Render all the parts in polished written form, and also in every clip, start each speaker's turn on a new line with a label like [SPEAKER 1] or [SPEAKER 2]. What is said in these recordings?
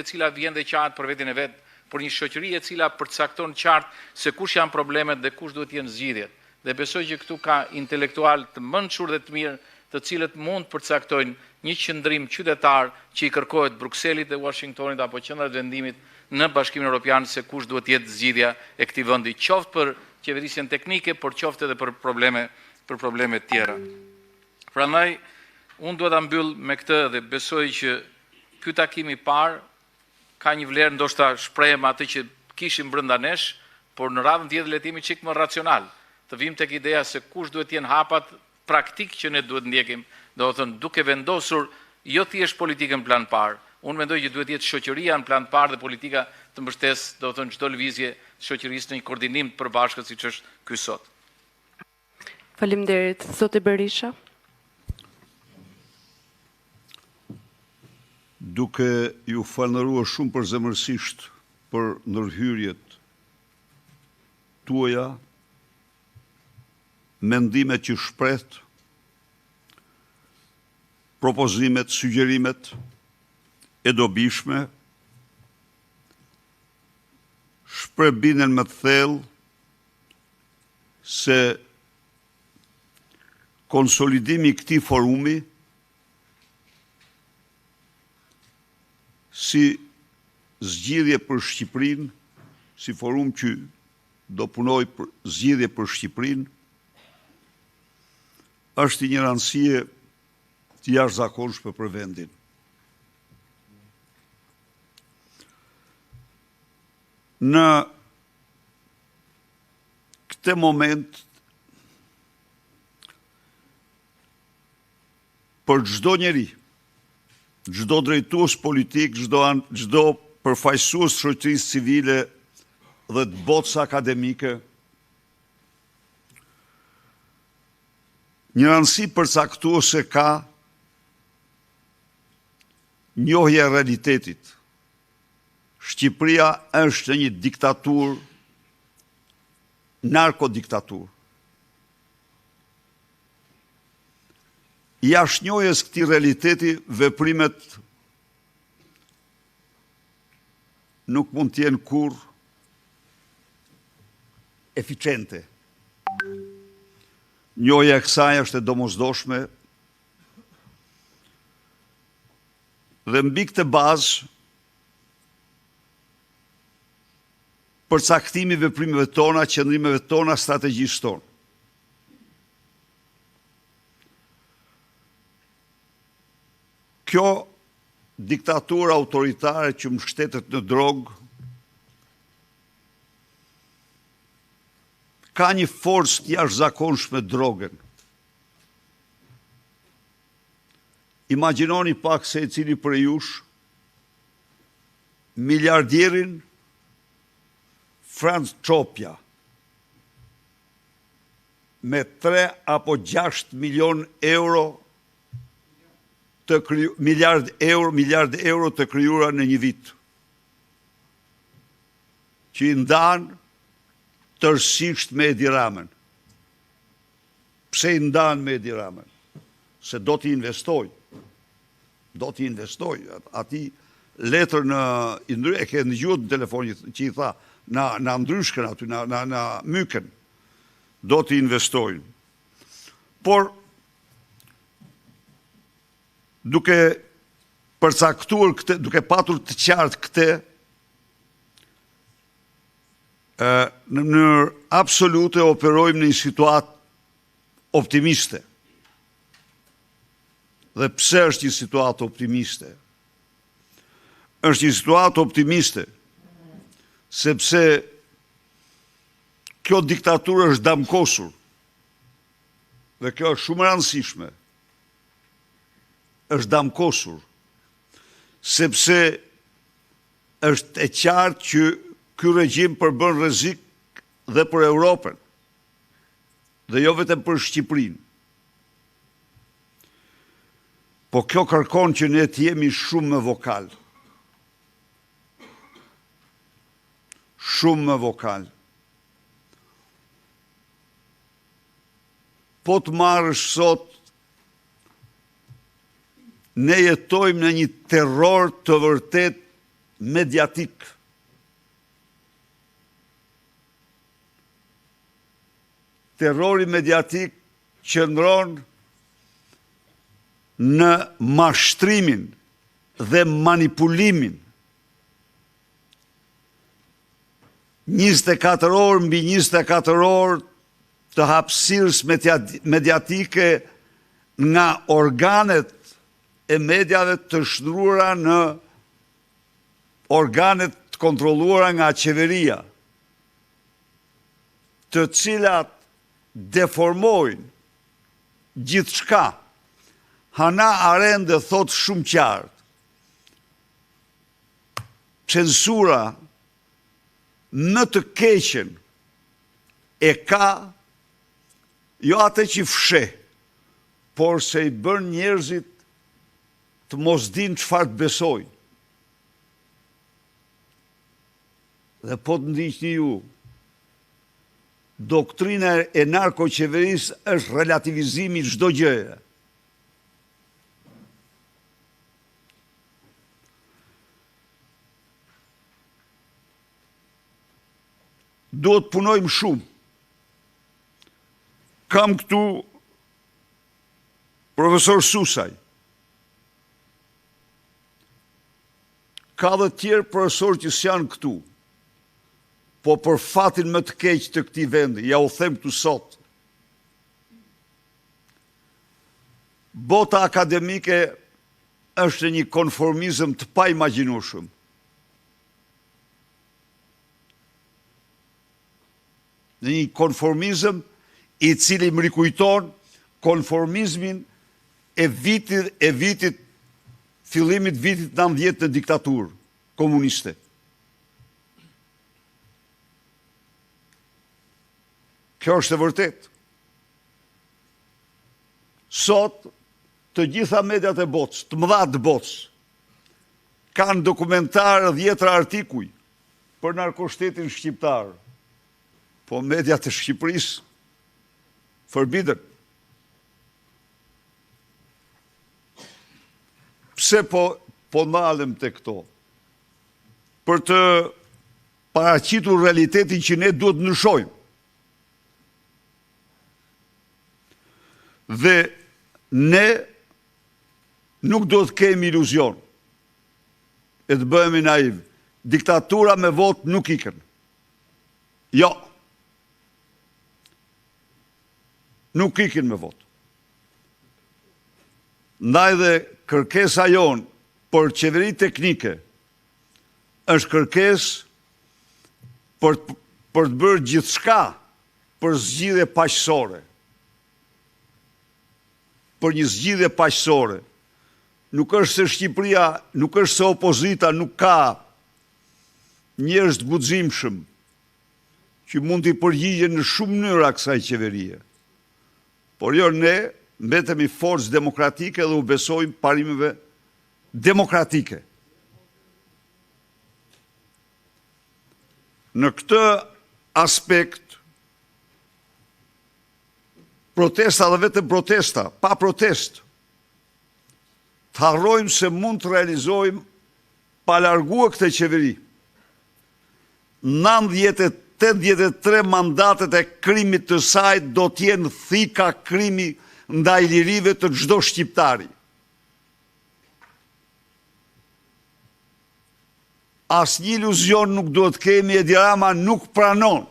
[SPEAKER 1] e cila vjen dhe qartë për veten e vet, por një shoqëri e cila përcakton qartë se kush janë problemet dhe kush duhet të jenë zgjidhjet. Dhe besoj që këtu ka intelektual të mençur dhe të mirë, të cilët mund të përcaktojnë një qëndrim qytetar që i kërkohet Brukselit dhe Washingtonit apo qendrat vendimit në Bashkimin Evropian se kush duhet të jetë zgjidhja e këtij vendi, qoftë për qeverisjen teknike, por qoftë edhe për probleme të tjera. Prandaj unë duhet ta mbyll me këtë dhe besoj që ky takim i parë ka një vlerë, ndoshta shprehem atë që kishim brenda nesh, por në radhën tjetër le të jemi çik më racional. Të vim tek ideja se kush duhet të jenë hapat praktik që ne duhet ndjekim, do të thënë duke vendosur jo thjesht politikën plan parë. Unë mendoj që duhet jetë shoqëria në plan parë dhe politika të mbështes, do të thënë çdo lëvizje shoqërisë në një koordinim të përbashkët siç është ky sot.
[SPEAKER 2] Faleminderit, zoti Berisha.
[SPEAKER 3] Duke ju falëndëruar shumë përzemërsisht për ndërhyrjet tuaja, mendimet që shpreht, propozimet, sugjerimet e dobishme, shprebinen me thellë se konsolidimi i këtij forumi si zgjidhje për Shqipërinë, si forum që do punoj për zgjidhje për Shqipërinë, është një rëndësie të jashtëzakonshme për vendin. Në këtë moment, për çdo njeri, çdo drejtues politik, çdo përfaqësues shoqërisë civile dhe të botës akademike, një rëndësi përcaktuese ka njohja e realitetit. Shqipëria është një diktaturë, narkodiktaturë. Jashtë njohjes këtij realiteti, veprimet nuk mund të jenë kurrë eficiente. Njohja e kësaj është e domosdoshme dhe mbi këtë bazë përcaktimi i veprimeve tona, qëndrimeve tona, strategjisë tonë. Kjo diktaturë autoritare që mbështetet në drogë ka një forcë të jashtëzakonshme drogën. Imagjinoni pak se i cili prej jush miliardierin Franz Çopja me 3 apo 6 milion euro miliard euro të krijuara në një vit, që i ndanë tërësisht me Edi Ramën. Pse i ndanë me Edi Ramën? Se do t'i investoj. Ati letër e ke ndëgjuar në telefon që i tha, na ndryshkën aty, na myken. Do t'i investojnë. Por, duke përcaktuar këtë, duke patur të qartë këtë, në mënyrë absolute operojmë në një situatë optimiste. Dhe pse është një situatë optimiste? Është një situatë optimiste sepse kjo diktaturë është damkosur dhe kjo është shumë e rëndësishme. Është damkosur sepse është e qartë që ky regjim përbën rrezik dhe për Europën, dhe jo vetëm për Shqipërinë. Po kjo kërkon që ne të jemi shumë më vokal. Shumë më vokal. Po të marrësh sot, ne jetojmë në një terror të vërtet mediatik. Terrori mediatik qëndron në mashtrimin dhe manipulimin 24 orë mbi 24 orë të hapësirës mediatike nga organet e mediave të shtruara në organet të kontrolluara nga qeveria, të cilat deformojnë gjithçka. Hana Arendt thot shumë qartë. Censura në të keqen e ka jo atë që fsheh, por se i bën njerëzit të mos dinë çfarë të besojnë. Dhe po të ndiqni ju, doktrina e narkoqeverisë është relativizimi i çdo gjëje. Duhet punojmë shumë. Kam këtu profesor Susaj. Ka dhe tjerë profesor që s'janë këtu. Po për fatin më të keq të këtij vendi, ja u them këtu sot. Bota akademike është një konformizëm të paimagjinueshëm. Në një konformizëm i cili më rikujton konformizmin e vitit fillimit vitit 90 në diktaturë komuniste. Kjo është e vërtet. Sot, të gjitha mediat e botës, të mëdha të botës, kanë dokumentarë 10 artikuj për narkoshtetin shqiptar. Po mediat e Shqipërisë forbidden. Pse po ndalem te këto? Për të paraqitur realitetin që ne duhet ndryshojmë. Dhe ne nuk do të kemi iluzion e të bëhemi naiv. Diktatura me vot nuk ikën. Jo. Nuk ikin me vot. Ndaj dhe kërkesa jonë për qeveri teknike është kërkesë për të bërë gjithçka për zgjidhje paqësore. Për një zgjidhje paqësore. Nuk është se Shqipëria, nuk është se opozita nuk ka njerëz të guximshëm që mund t'i përgjigjen në shumë mënyra kësaj qeverie. Por jo, ne mbetemi forcë demokratike dhe u besojmë parimeve demokratike. Në këtë aspekt, protesta dhe vetëm protesta, pa protest, të harrojmë se mund të realizojmë pa larguar këtë qeveri. 83 mandatet e krimit të saj do t'jenë thika krimi ndaj lirive të çdo shqiptari. Asnjë iluzion nuk duhet kemi, Edi Rama nuk pranon.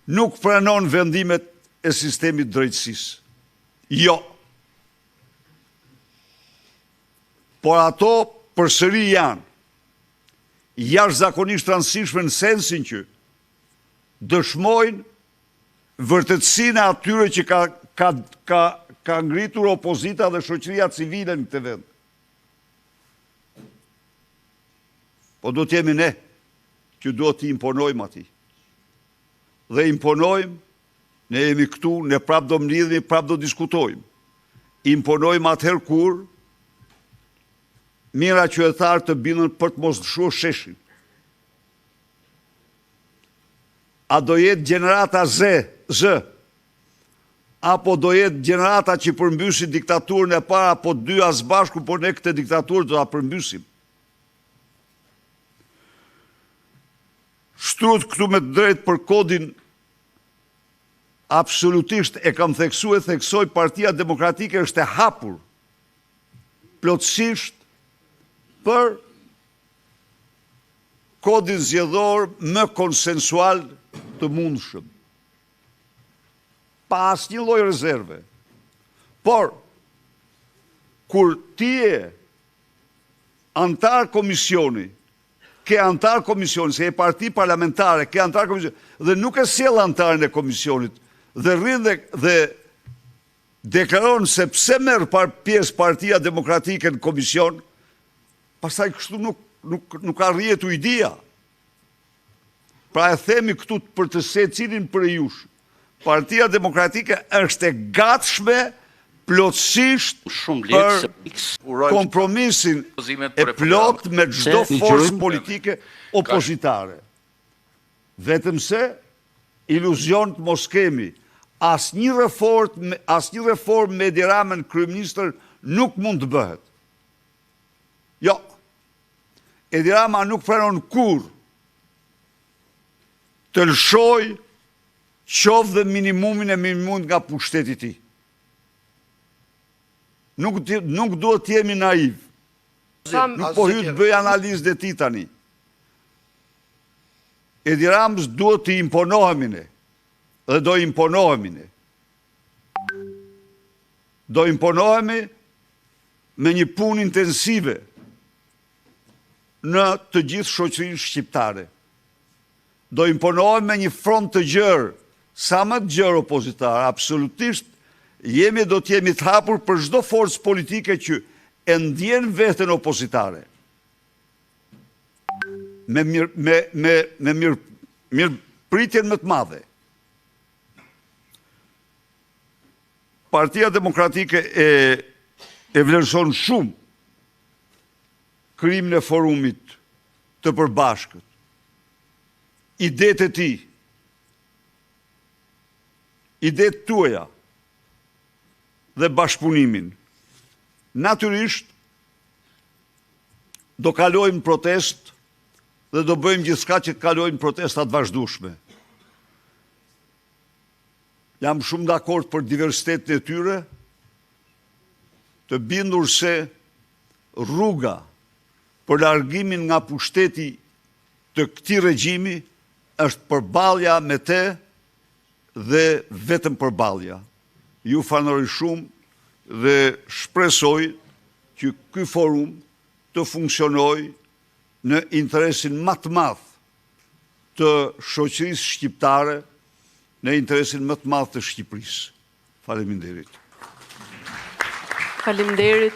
[SPEAKER 3] Nuk pranon vendimet e sistemit drejtësisë. Jo. Por ato përsëri janë jashtëzakonisht rëndësishme në sensin që dëshmojnë vërtetësinë e atyre që ka ngritur opozita dhe shoqëria civile në këtë vend. Po do t'jemi ne që duhet t'i imponojmë atij. Dhe imponojmë, ne jemi këtu, ne prap do mlidhemi, prap do diskutojmë. Imponojmë atëherë kur mira qytetarë të bindën për të mos lëshuar sheshin. A do jetë gjenerata Z, apo do jetë gjenerata që përmbysin diktaturën e para, apo dy as bashku, por ne këtë diktaturë do ta përmbysim. Shtrut këtu me të drejtë për kodin, absolutisht e kam theksoj, Partia Demokratike është e hapur plotësisht për kodin zgjedhor më konsensual të mundshëm, pa asnjë lloj rezerve. Por, kur ti je antar komisioni, ke antar komisioni, se e parti parlamentare, ke antar komisioni, dhe nuk e sjell antarin e komisionit, dhe rrin dhe deklaron se pse merr pjesë Partia Demokratike në komision, pastaj kështu nuk arrihet ujdia. Pra e themi këtu për të secilin për jush. Partia Demokratike është e gatshme plotësisht për kompromisin e plot me çdo forcë politike opozitare. Vetëm se iluzion të mos kemi. Asnjë reformë me Edi Ramën kryeministër nuk mund të bëhet. Jo. Edi Rama nuk pranon kur të lëshoj qoftë dhe minimumin e minimumit nga pushteti i tij. Nuk duhet të jemi naiv. Nuk po hyj të bëj analizë dhe ti tani. Edi Ramës duhet të imponohemi ne. Dhe do imponohemi ne. Do imponohemi me një punë intensive në të gjithë shoqërinë shqiptare. Do imponohemi me një front të gjerë, sa më të gjerë opozitar, absolutisht do të jemi të hapur për çdo forcë politike që e ndjen veten opozitare. Me mirëpritjen më të madhe. Partia Demokratike e vlerëson shumë krijimin e forumit të përbashkët. Idetë e tij, idetë tuaja dhe bashkëpunimin. Natyrisht do kalojmë protest dhe do bëjmë gjithçka që të kalojmë protestat vazhdueshme. Jam shumë dakord për diversitetin e tyre, të bindur se rruga për largimin nga pushteti të këtij regjimi është përballja me te dhe vetëm përballja. Ju falenderoj shumë dhe shpresoj që ky forum të funksionojë në interesin më të madh të shoqërisë shqiptare, në interesin më të madh të Shqipërisë. Faleminderit.
[SPEAKER 2] Faleminderit.